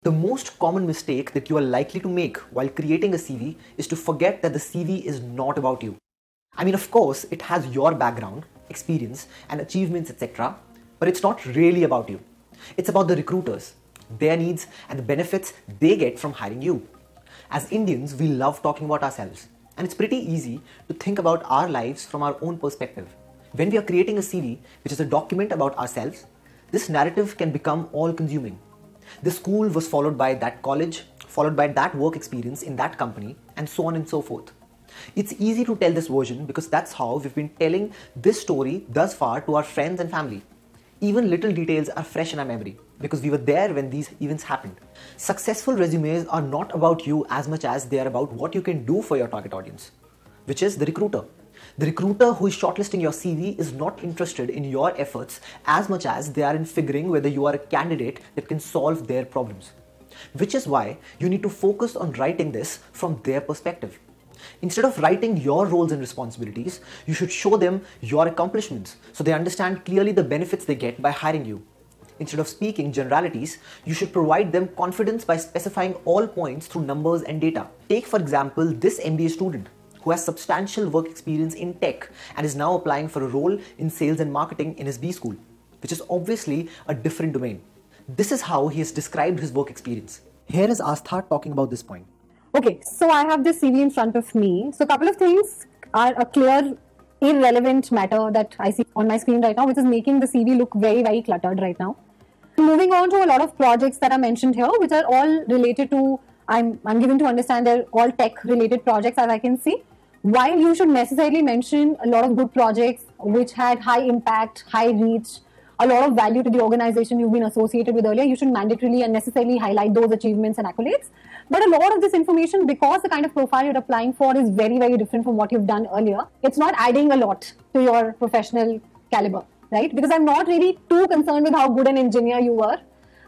The most common mistake that you are likely to make while creating a CV is to forget that the CV is not about you. I mean, of course, it has your background, experience, and achievements, etc., but it's not really about you. It's about the recruiters, their needs, and the benefits they get from hiring you. As Indians, we love talking about ourselves, and it's pretty easy to think about our lives from our own perspective. When we are creating a CV, which is a document about ourselves, this narrative can become all-consuming. This school was followed by that college, followed by that work experience in that company, and so on and so forth. It's easy to tell this version because that's how we've been telling this story thus far to our friends and family. Even little details are fresh in our memory because we were there when these events happened. Successful resumes are not about you as much as they are about what you can do for your target audience, which is the recruiter. The recruiter who is shortlisting your CV is not interested in your efforts as much as they are in figuring whether you are a candidate that can solve their problems. Which is why you need to focus on writing this from their perspective. Instead of writing your roles and responsibilities, you should show them your accomplishments so they understand clearly the benefits they get by hiring you. Instead of speaking generalities, you should provide them confidence by specifying all points through numbers and data. Take, for example, this MBA student who has substantial work experience in tech and is now applying for a role in sales and marketing in his B school, which is obviously a different domain. This is how he has described his work experience. Here is Astha talking about this point. Okay, so I have this CV in front of me. So a couple of things are a clear, irrelevant matter that I see on my screen right now, which is making the CV look very, very cluttered right now. Moving on to a lot of projects that are mentioned here, which are all related to, I'm given to understand they're all tech related projects as I can see. While you should necessarily mention a lot of good projects which had high impact, high reach, a lot of value to the organization you've been associated with earlier, you should mandatorily and necessarily highlight those achievements and accolades. But a lot of this information, because the kind of profile you're applying for is very, very different from what you've done earlier, it's not adding a lot to your professional caliber, right? Because I'm not really too concerned with how good an engineer you were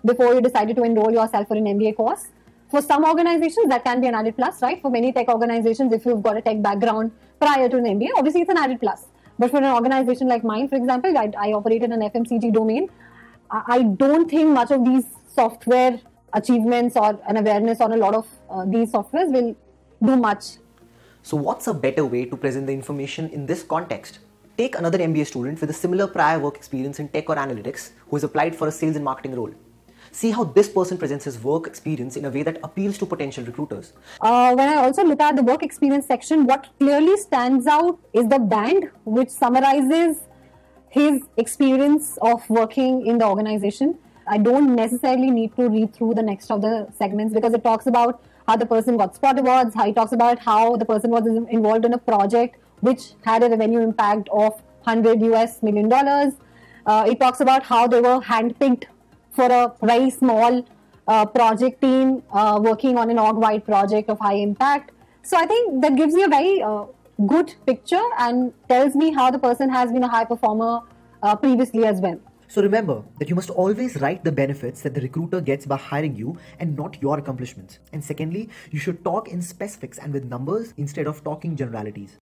before you decided to enroll yourself for an MBA course. For some organizations, that can be an added plus, right? For many tech organizations, if you've got a tech background prior to an MBA, obviously it's an added plus. But for an organization like mine, for example, I operate in an FMCG domain. I don't think much of these software achievements or an awareness on a lot of these softwares will do much. So what's a better way to present the information in this context? Take another MBA student with a similar prior work experience in tech or analytics who has applied for a sales and marketing role. See how this person presents his work experience in a way that appeals to potential recruiters. When I also look at the work experience section, what clearly stands out is the band which summarizes his experience of working in the organization. I don't necessarily need to read through the next of the segments because it talks about how the person got Spot Awards, how it talks about how the person was involved in a project which had a revenue impact of $100 million. It talks about how they were handpicked for a very small project team working on an org-wide project of high impact. So I think that gives you a very good picture and tells me how the person has been a high performer previously as well. So remember that you must always write the benefits that the recruiter gets by hiring you and not your accomplishments. And secondly, you should talk in specifics and with numbers instead of talking generalities.